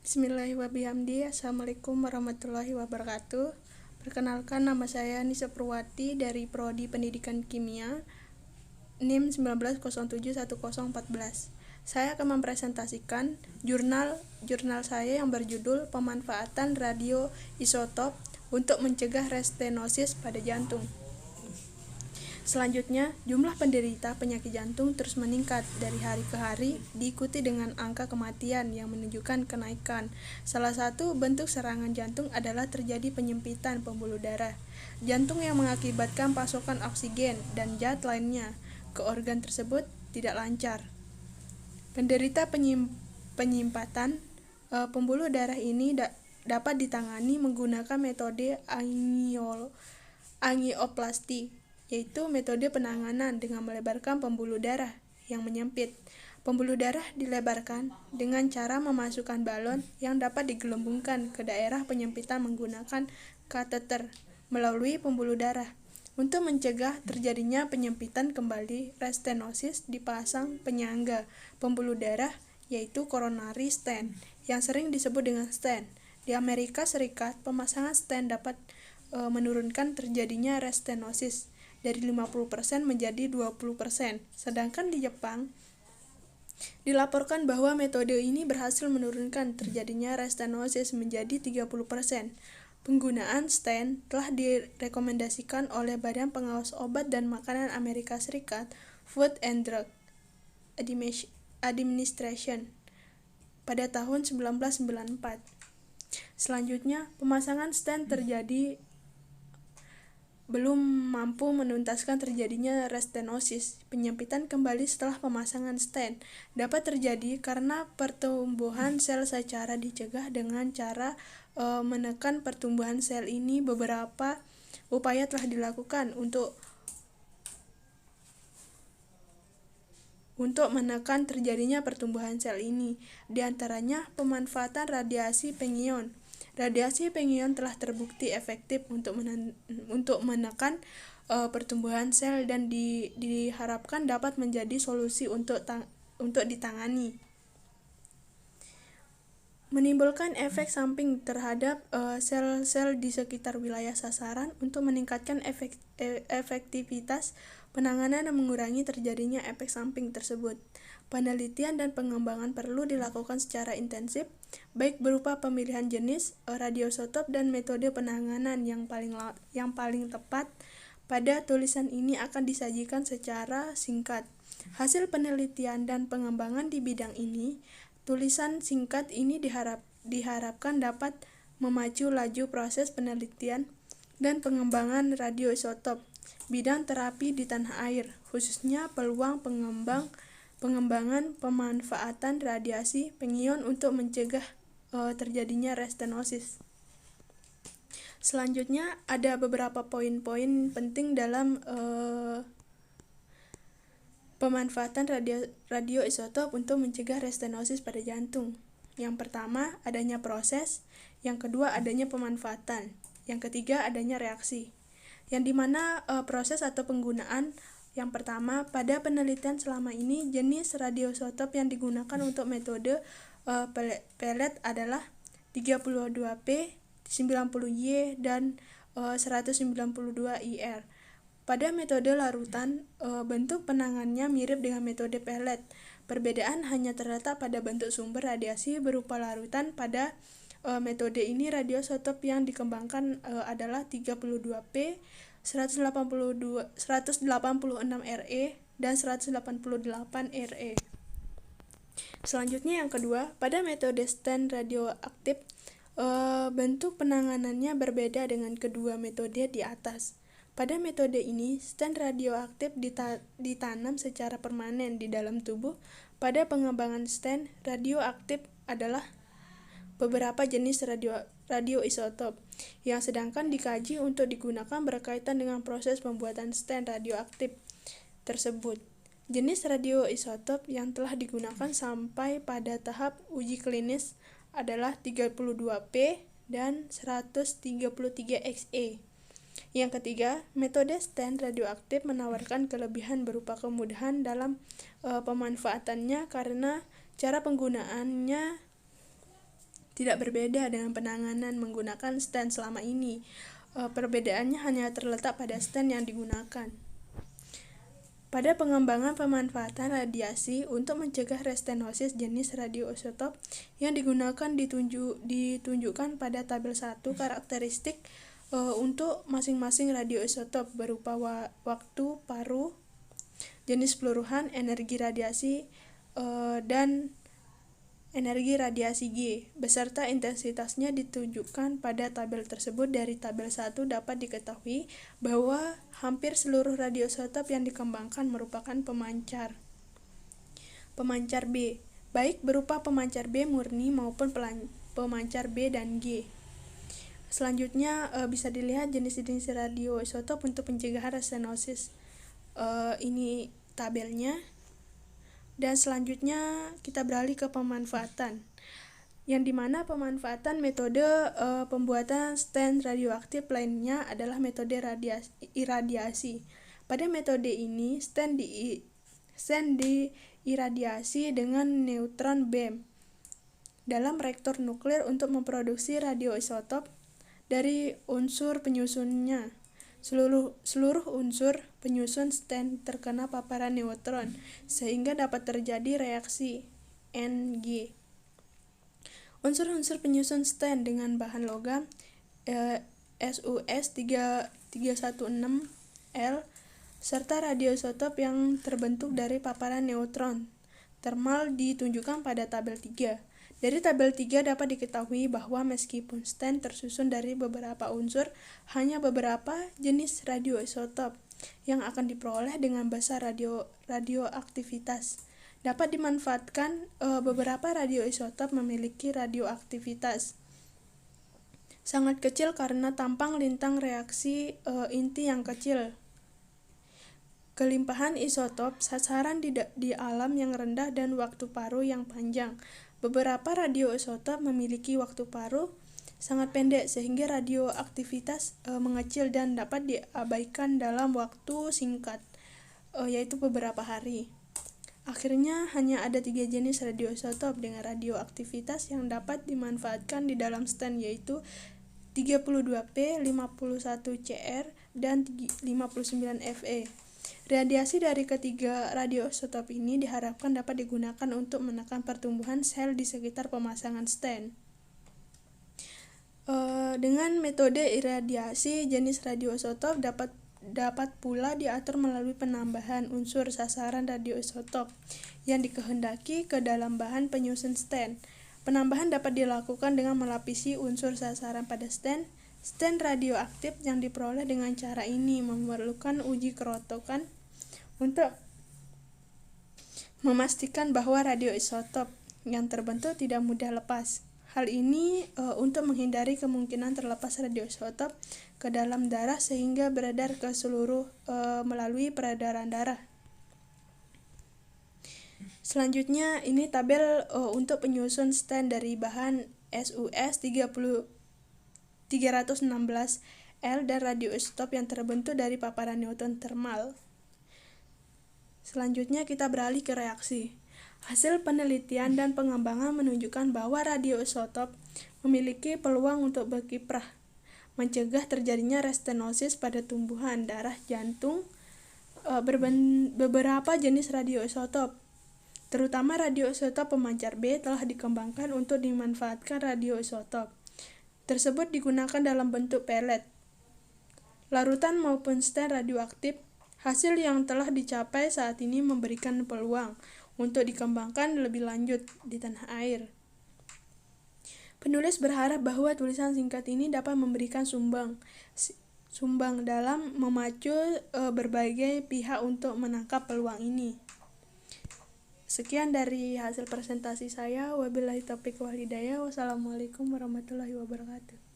Bismillahirrahmanirrahim. Assalamualaikum warahmatullahi wabarakatuh. Perkenalkan, nama saya Nisa Purwati dari Prodi Pendidikan Kimia, NIM 19071014. Saya akan mempresentasikan jurnal saya yang berjudul Pemanfaatan radioisotop untuk mencegah restenosis pada jantung. Selanjutnya, jumlah penderita penyakit jantung terus meningkat dari hari ke hari, diikuti dengan angka kematian yang menunjukkan kenaikan. Salah satu bentuk serangan jantung adalah terjadi penyempitan pembuluh darah jantung yang mengakibatkan pasokan oksigen dan zat lainnya ke organ tersebut tidak lancar. Penderita penyimpatan pembuluh darah ini dapat ditangani menggunakan metode angioplasti, yaitu metode penanganan dengan melebarkan pembuluh darah yang menyempit. Pembuluh darah dilebarkan dengan cara memasukkan balon yang dapat digelembungkan ke daerah penyempitan menggunakan kateter melalui pembuluh darah. Untuk mencegah terjadinya penyempitan kembali, restenosis dipasang penyangga pembuluh darah, yaitu coronary stent, yang sering disebut dengan stent. Di Amerika Serikat, pemasangan stent dapat menurunkan terjadinya restenosis dari 50% menjadi 20%. Sedangkan di Jepang, dilaporkan bahwa metode ini berhasil menurunkan terjadinya restenosis menjadi 30%. Penggunaan stent telah direkomendasikan oleh Badan Pengawas Obat dan Makanan Amerika Serikat, Food and Drug Administration, pada tahun 1994. Selanjutnya, pemasangan stent terjadi belum mampu menuntaskan terjadinya restenosis. Penyempitan kembali setelah pemasangan stent dapat terjadi karena pertumbuhan sel secara dicegah dengan cara menekan pertumbuhan sel ini. Beberapa upaya telah dilakukan untuk menekan terjadinya pertumbuhan sel ini, di antaranya pemanfaatan radiasi pengion. Radiasi pengion telah terbukti efektif untuk menekan pertumbuhan sel dan diharapkan dapat menjadi solusi untuk ditangani. Menimbulkan efek samping terhadap sel-sel di sekitar wilayah sasaran. Untuk meningkatkan efektivitas penanganan dan mengurangi terjadinya efek samping tersebut, penelitian dan pengembangan perlu dilakukan secara intensif, baik berupa pemilihan jenis radioisotop dan metode penanganan yang paling tepat. Pada tulisan ini akan disajikan secara singkat hasil penelitian dan pengembangan di bidang ini. Tulisan singkat ini diharapkan dapat memacu laju proses penelitian dan pengembangan radioisotop bidang terapi di tanah air, khususnya peluang pengembangan pemanfaatan radiasi pengion untuk mencegah terjadinya restenosis. Selanjutnya, ada beberapa poin-poin penting dalam pemanfaatan radioisotop untuk mencegah restenosis pada jantung. Yang pertama, adanya proses. Yang kedua, adanya pemanfaatan. Yang ketiga, adanya reaksi. Yang dimana proses atau penggunaan yang pertama, pada penelitian selama ini, jenis radioisotop yang digunakan untuk metode pellet adalah 32P, 90Y, dan 192IR. Pada metode larutan, bentuk penanganannya mirip dengan metode pellet. Perbedaan hanya terletak pada bentuk sumber radiasi berupa larutan. Pada metode ini, radioisotop yang dikembangkan adalah 32P, 186Re, dan 188Re. Selanjutnya yang kedua, pada metode stent radioaktif, bentuk penanganannya berbeda dengan kedua metode di atas. Pada metode ini, stent radioaktif ditanam secara permanen di dalam tubuh. Pada pengembangan stent radioaktif adalah beberapa jenis radioisotop yang sedangkan dikaji untuk digunakan berkaitan dengan proses pembuatan stent radioaktif tersebut. Jenis radioisotop yang telah digunakan sampai pada tahap uji klinis adalah 32P dan 133Xe. Yang ketiga, metode stent radioaktif menawarkan kelebihan berupa kemudahan dalam pemanfaatannya karena cara penggunaannya tidak berbeda dengan penanganan menggunakan stent selama ini. Perbedaannya hanya terletak pada stent yang digunakan. Pada pengembangan pemanfaatan radiasi untuk mencegah restenosis jenis radioisotop yang digunakan ditunjukkan pada tabel 1 karakteristik untuk masing-masing radioisotop berupa waktu paruh, jenis peluruhan, energi radiasi, dan energi radiasi G, beserta intensitasnya ditunjukkan pada tabel tersebut. Dari tabel 1 dapat diketahui bahwa hampir seluruh radioisotop yang dikembangkan merupakan pemancar B, baik berupa pemancar B murni maupun pemancar B dan G. Selanjutnya bisa dilihat jenis-jenis radioisotop untuk pencegahan restenosis. Ini tabelnya. Dan selanjutnya kita beralih ke pemanfaatan, yang dimana pemanfaatan metode pembuatan stent radioaktif lainnya adalah metode iradiasi. Pada metode ini stent diiradiasi dengan neutron beam dalam reaktor nuklir untuk memproduksi radioisotop dari unsur penyusunnya. Seluruh unsur penyusun stent terkena paparan neutron sehingga dapat terjadi reaksi Ng. Unsur-unsur penyusun stent dengan bahan logam SuS316L serta radioisotop yang terbentuk dari paparan neutron termal ditunjukkan pada tabel 3. Dari tabel 3 dapat diketahui bahwa meskipun stent tersusun dari beberapa unsur, hanya beberapa jenis radioisotop yang akan diperoleh dengan besar radioaktivitas. Dapat dimanfaatkan beberapa radioisotop memiliki radioaktivitas sangat kecil karena tampang lintang reaksi inti yang kecil. Kelimpahan isotop, sasaran di alam yang rendah, dan waktu paruh yang panjang. Beberapa radioisotop memiliki waktu paruh sangat pendek sehingga radioaktivitas mengecil dan dapat diabaikan dalam waktu singkat, yaitu beberapa hari. Akhirnya hanya ada 3 jenis radioisotop dengan radioaktivitas yang dapat dimanfaatkan di dalam stent, yaitu 32P, 51Cr, dan 59Fe. Radiasi dari ketiga radioisotop ini diharapkan dapat digunakan untuk menekan pertumbuhan sel di sekitar pemasangan stent. Dengan metode iradiasi, jenis radioisotop dapat pula diatur melalui penambahan unsur sasaran radioisotop yang dikehendaki ke dalam bahan penyusun stent. Penambahan dapat dilakukan dengan melapisi unsur sasaran pada stent. Stent radioaktif yang diperoleh dengan cara ini memerlukan uji kerotokan untuk memastikan bahwa radioisotop yang terbentuk tidak mudah lepas. Hal ini untuk menghindari kemungkinan terlepas radioisotop ke dalam darah sehingga beredar ke seluruh melalui peredaran darah. Selanjutnya ini tabel untuk penyusun stent dari bahan SuS316L dan radioisotop yang terbentuk dari paparan neutron termal. Selanjutnya kita beralih ke reaksi. Hasil penelitian dan pengembangan menunjukkan bahwa radioisotop memiliki peluang untuk berkiprah, mencegah terjadinya restenosis pada tumbuhan darah jantung. Beberapa jenis radioisotop, terutama radioisotop pemancar B, telah dikembangkan untuk dimanfaatkan. Radioisotop tersebut digunakan dalam bentuk pelet, larutan maupun stent radioaktif. Hasil yang telah dicapai saat ini memberikan peluang untuk dikembangkan lebih lanjut di tanah air. Penulis berharap bahwa tulisan singkat ini dapat memberikan sumbang dalam memacu berbagai pihak untuk menangkap peluang ini. Sekian dari hasil presentasi saya. Wabillahi taufiq wal hidayah. Wassalamualaikum warahmatullahi wabarakatuh.